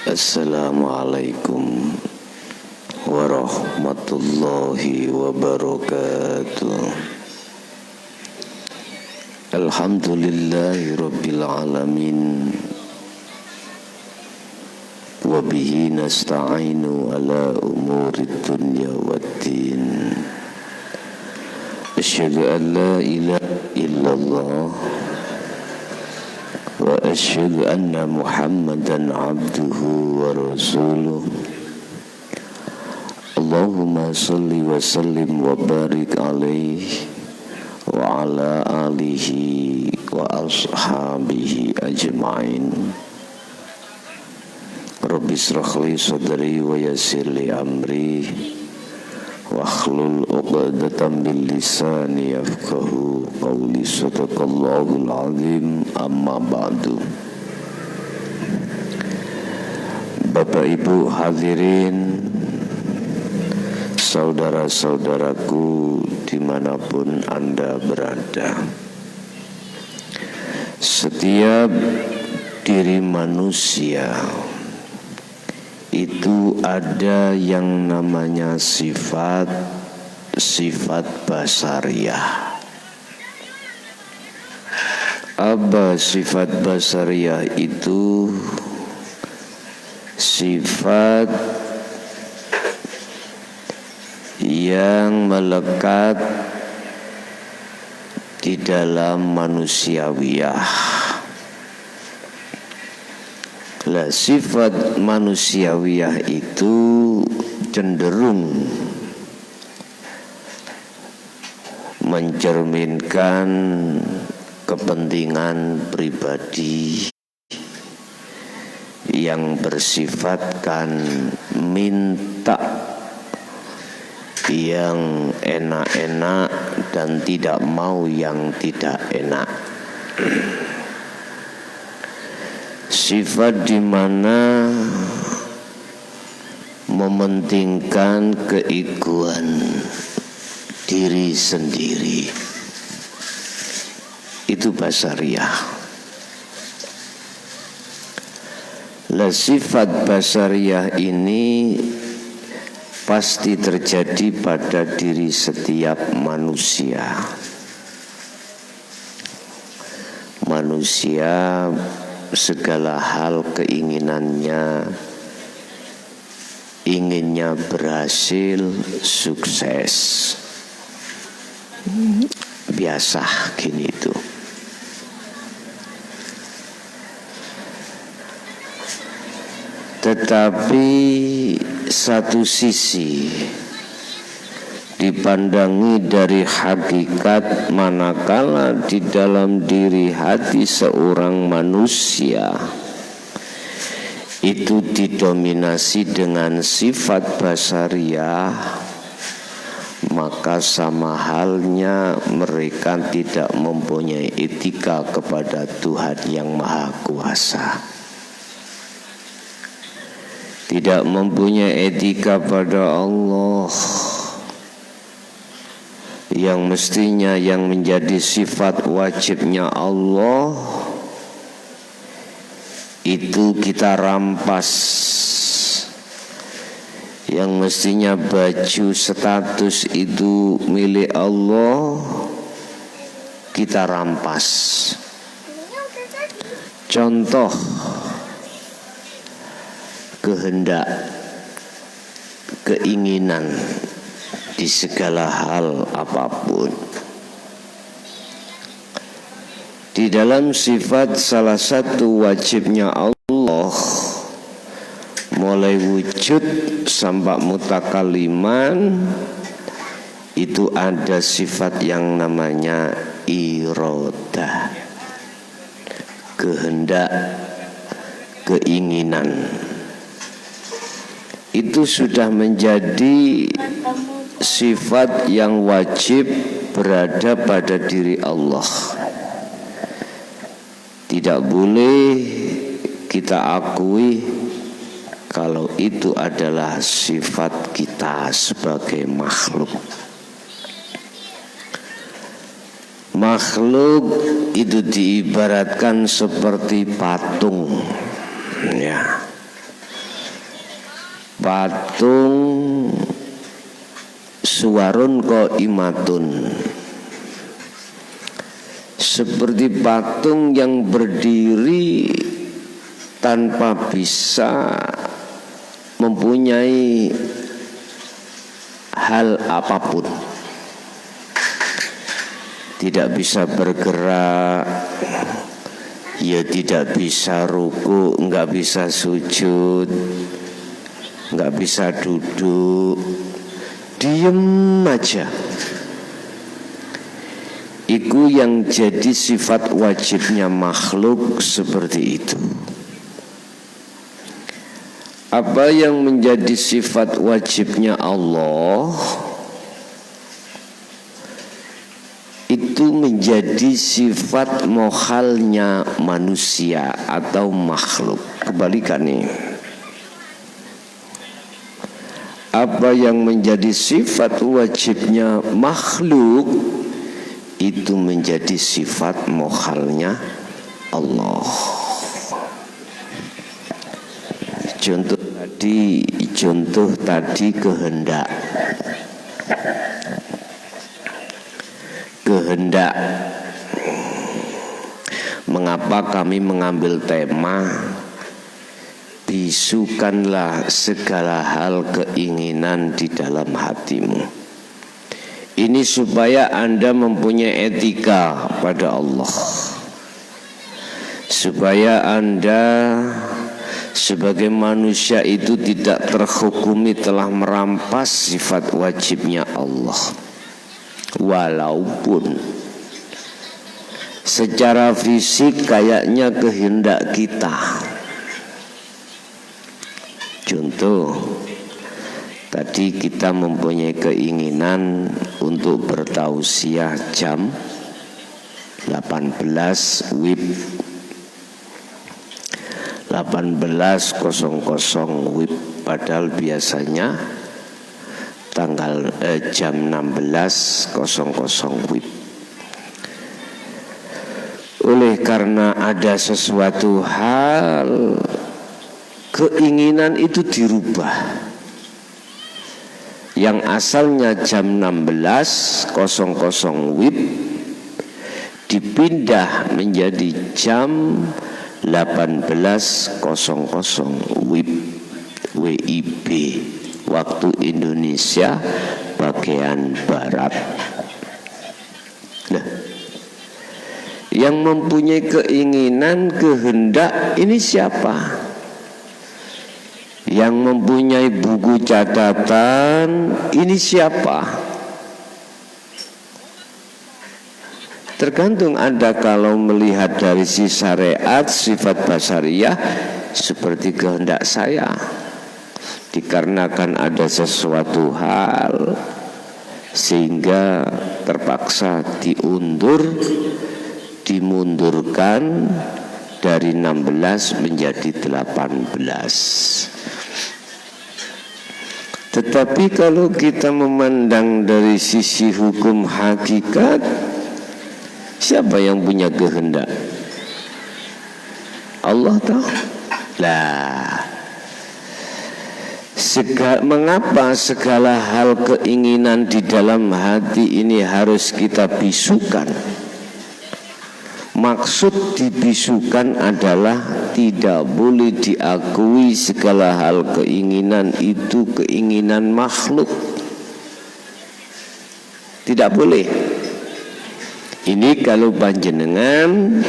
Assalamualaikum warahmatullahi wabarakatuh. Alhamdulillahi rabbil alamin. Wa bihi nasta'inu ala umurid dunya waddin. Asyhadu an la ilaha illallah wa asyhadu anna Muhammadan abduhu wa rasuluh. Allahumma salli wa sallim wa barik alaihi wa ala alihi wa ashabihi ajma'in. Rabbi israh li sadri wa yassir li amri wakhlul 'uqdatam min lisani yafqahu qawli. Sadaqallahul azim. Amma ba'du. Bapak Ibu hadirin, saudara-saudaraku dimanapun Anda berada, setiap diri manusia itu ada yang namanya sifat basariyah. Apa sifat basariyah itu? Sifat yang melekat di dalam manusiawiyah. Lah, sifat manusiawiyah itu cenderung mencerminkan kepentingan pribadi yang bersifatkan minta yang enak-enak dan tidak mau yang tidak enak. Sifat di mana mementingkan keegoan diri sendiri, itu basariyah. Lah, sifat basariyah ini pasti terjadi pada diri setiap manusia. Manusia segala hal keinginannya, inginnya berhasil, sukses. Biasa gini itu. Tetapi satu sisi dipandangi dari hakikat, manakala di dalam diri hati seorang manusia itu didominasi dengan sifat basariyah, maka sama halnya mereka tidak mempunyai etika kepada Tuhan yang Maha Kuasa, tidak mempunyai etika pada Allah, yang mestinya yang menjadi sifat wajibnya Allah itu kita rampas. Yang mestinya baju status itu milik Allah, kita rampas. Contoh, kehendak, keinginan di segala hal apapun. Di dalam sifat salah satu wajibnya Allah, mulai wujud sampai mutakaliman, itu ada sifat yang namanya irodah, kehendak, keinginan. Itu sudah menjadi sifat yang wajib berada pada diri Allah. Tidak boleh kita akui kalau itu adalah sifat kita sebagai makhluk. Makhluk itu diibaratkan seperti patung, ya. patung suwarun qaimatun, seperti patung yang berdiri tanpa bisa mempunyai hal apapun, tidak bisa bergerak, ya tidak bisa ruku, nggak bisa sujud, nggak bisa duduk, diem aja. Iku yang jadi sifat wajibnya makhluk seperti itu. Apa yang menjadi sifat wajibnya Allah, itu menjadi sifat mokhalnya manusia atau makhluk. Kebalikannya, apa yang menjadi sifat wajibnya makhluk, itu menjadi sifat mokhalnya Allah. Contoh tadi kehendak. Mengapa kami mengambil tema bisukanlah segala hal keinginan di dalam hatimu? Ini supaya Anda mempunyai etika pada Allah, supaya Anda sebagai manusia itu tidak terhukumi telah merampas sifat wajibnya Allah, walaupun secara fisik kayaknya kehendak kita. Contoh, tadi kita mempunyai keinginan untuk bertausiah jam 18 WIB 18.00 WIB, padahal biasanya jam 16.00 WIB. Oleh karena ada sesuatu hal, keinginan itu dirubah. Yang asalnya jam 16.00 WIB dipindah menjadi jam 18.00 WIB, waktu Indonesia bagian barat. Nah, yang mempunyai keinginan, kehendak ini siapa? Yang mempunyai buku catatan ini siapa? Tergantung Anda kalau melihat dari si syariat, sifat basariyah seperti kehendak saya. Dikarenakan ada sesuatu hal sehingga terpaksa dimundurkan dari 16 menjadi 18. Tetapi kalau kita memandang dari sisi hukum hakikat, siapa yang punya kehendak? Allah tahu. Mengapa segala hal keinginan di dalam hati ini harus kita bisukan? Maksud dibisukan adalah tidak boleh diakui segala hal keinginan itu keinginan makhluk. Tidak boleh. Ini kalau panjenengan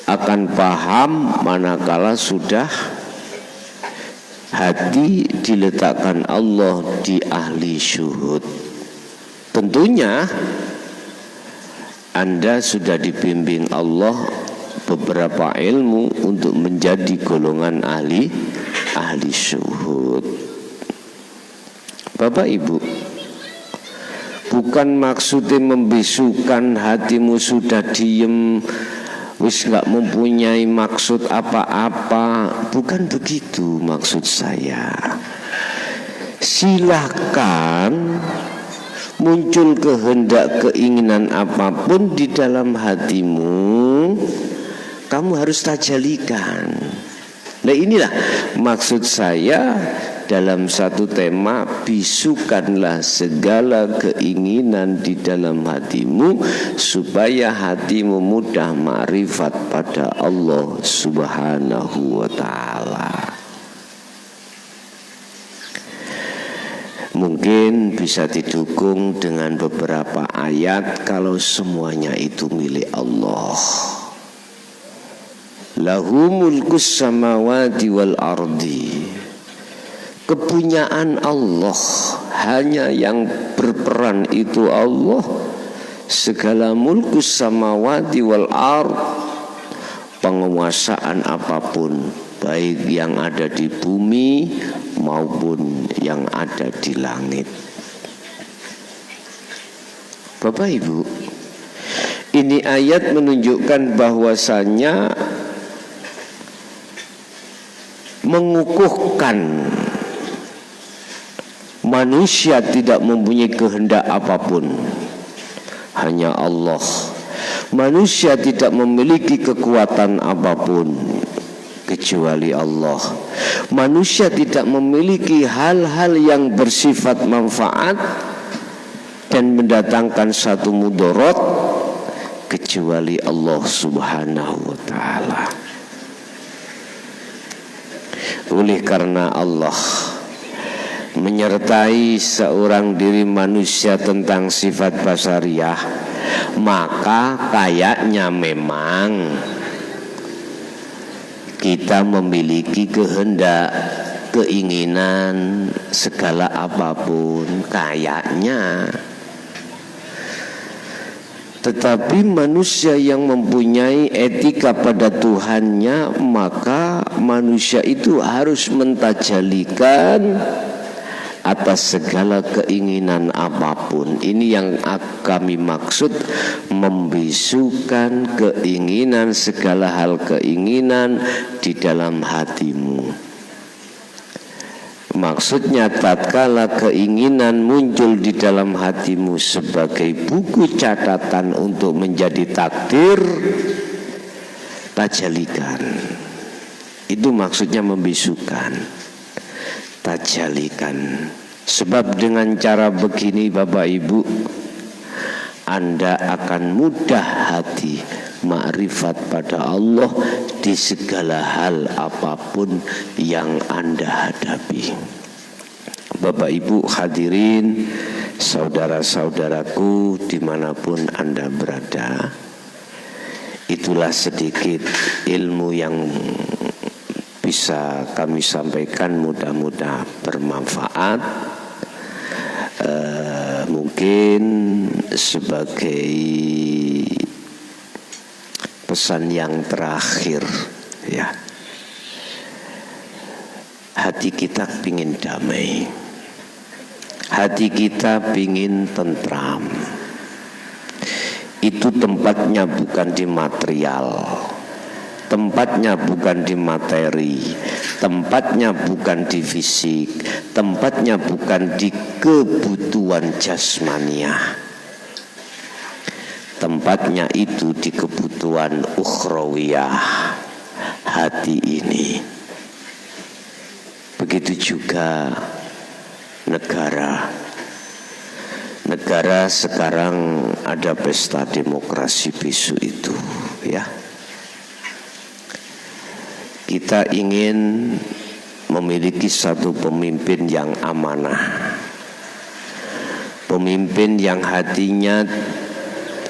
akan paham manakala sudah hati diletakkan Allah di ahli syuhud. Tentunya Anda sudah dibimbing Allah beberapa ilmu untuk menjadi golongan ahli syuhud. Bapak Ibu, bukan maksudnya membisukan hatimu sudah diem, wis gak mempunyai maksud apa-apa. Bukan begitu maksud saya. Silakan muncul kehendak keinginan apapun di dalam hatimu, kamu harus tajalikan. Nah inilah maksud saya dalam satu tema, bisukanlah segala keinginan di dalam hatimu supaya hatimu mudah ma'rifat pada Allah Subhanahu wa ta'ala. Mungkin bisa didukung dengan beberapa ayat kalau semuanya itu milik Allah. Lahu mulkus samawati wal ardi. Kepunyaan Allah, hanya yang berperan itu Allah. Segala mulkus samawati wal ard, penguasaan apapun, baik yang ada di bumi maupun yang ada di langit. Bapak Ibu, ini ayat menunjukkan bahwasanya mengukuhkan manusia tidak mempunyai kehendak apapun, hanya Allah. Manusia tidak memiliki kekuatan apapun kecuali Allah. Manusia tidak memiliki hal-hal yang bersifat manfaat dan mendatangkan satu mudarat kecuali Allah Subhanahu wa ta'ala. Oleh karena Allah menyertai seorang diri manusia tentang sifat basariah, maka kayaknya memang kita memiliki kehendak, keinginan, segala apapun kayaknya. Tetapi manusia yang mempunyai etika pada Tuhannya, maka manusia itu harus mentajalikan atas segala keinginan apapun. Ini yang kami maksud membisukan keinginan, segala hal keinginan di dalam hatimu. Maksudnya tatkala keinginan muncul di dalam hatimu sebagai buku catatan untuk menjadi takdir, tajalikan. Itu maksudnya membisukan, tajalikan. Sebab dengan cara begini Bapak Ibu, Anda akan mudah hati ma'rifat pada Allah di segala hal apapun yang Anda hadapi. Bapak Ibu hadirin, saudara-saudaraku dimanapun Anda berada, itulah sedikit ilmu yang bisa kami sampaikan, mudah-mudahan bermanfaat. Mungkin sebagai pesan yang terakhir, ya, hati kita pingin damai, hati kita pingin tentram. Itu tempatnya bukan di material, tempatnya bukan di materi, tempatnya bukan di fisik, tempatnya bukan di kebutuhan jasmaniah. Tempatnya itu di kebutuhan ukhrawiyah, hati ini. Begitu juga negara. Negara sekarang ada pesta demokrasi besok itu, ya. Kita ingin memiliki satu pemimpin yang amanah, pemimpin yang hatinya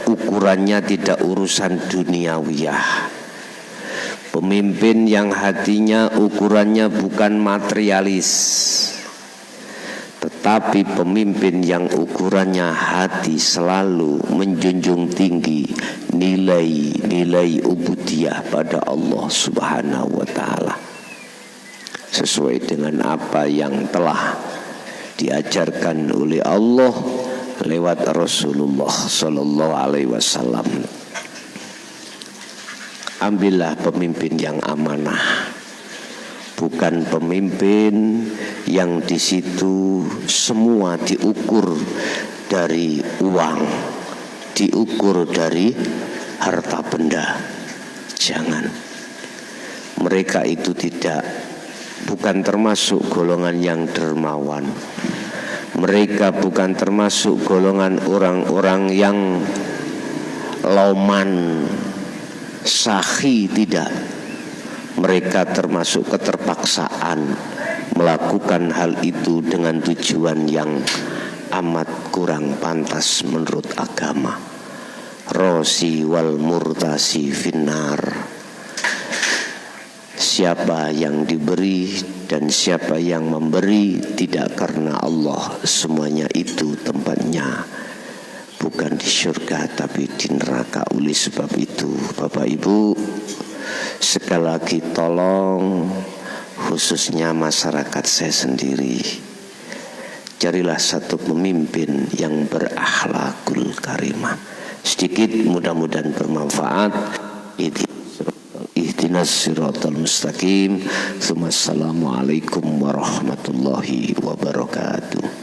ukurannya tidak urusan duniawiyah, pemimpin yang hatinya ukurannya bukan materialis, tetapi pemimpin yang ukurannya hati selalu menjunjung tinggi nilai-nilai ubudiyah pada Allah Subhanahu wa ta'ala, sesuai dengan apa yang telah diajarkan oleh Allah lewat Rasulullah Sallallahu Alaihi Wasallam. Ambillah pemimpin yang amanah, bukan pemimpin yang di situ semua diukur dari uang, diukur dari harta benda. Jangan. Mereka itu tidak bukan termasuk golongan yang dermawan. Mereka bukan termasuk golongan orang-orang yang loman, sahi, tidak. Mereka termasuk keterpaksaan melakukan hal itu dengan tujuan yang amat kurang pantas menurut agama. Rosi wal murtasi finnar. Siapa yang diberi dan siapa yang memberi tidak karena Allah, semuanya itu tempatnya bukan di surga tapi di neraka. Oleh sebab itu Bapak Ibu, sekali lagi tolong, khususnya masyarakat saya sendiri, carilah satu pemimpin yang berakhlakul karimah. Sedikit mudah-mudahan bermanfaat. Ihdinas siratal mustaqim. Assalamualaikum warahmatullahi wabarakatuh.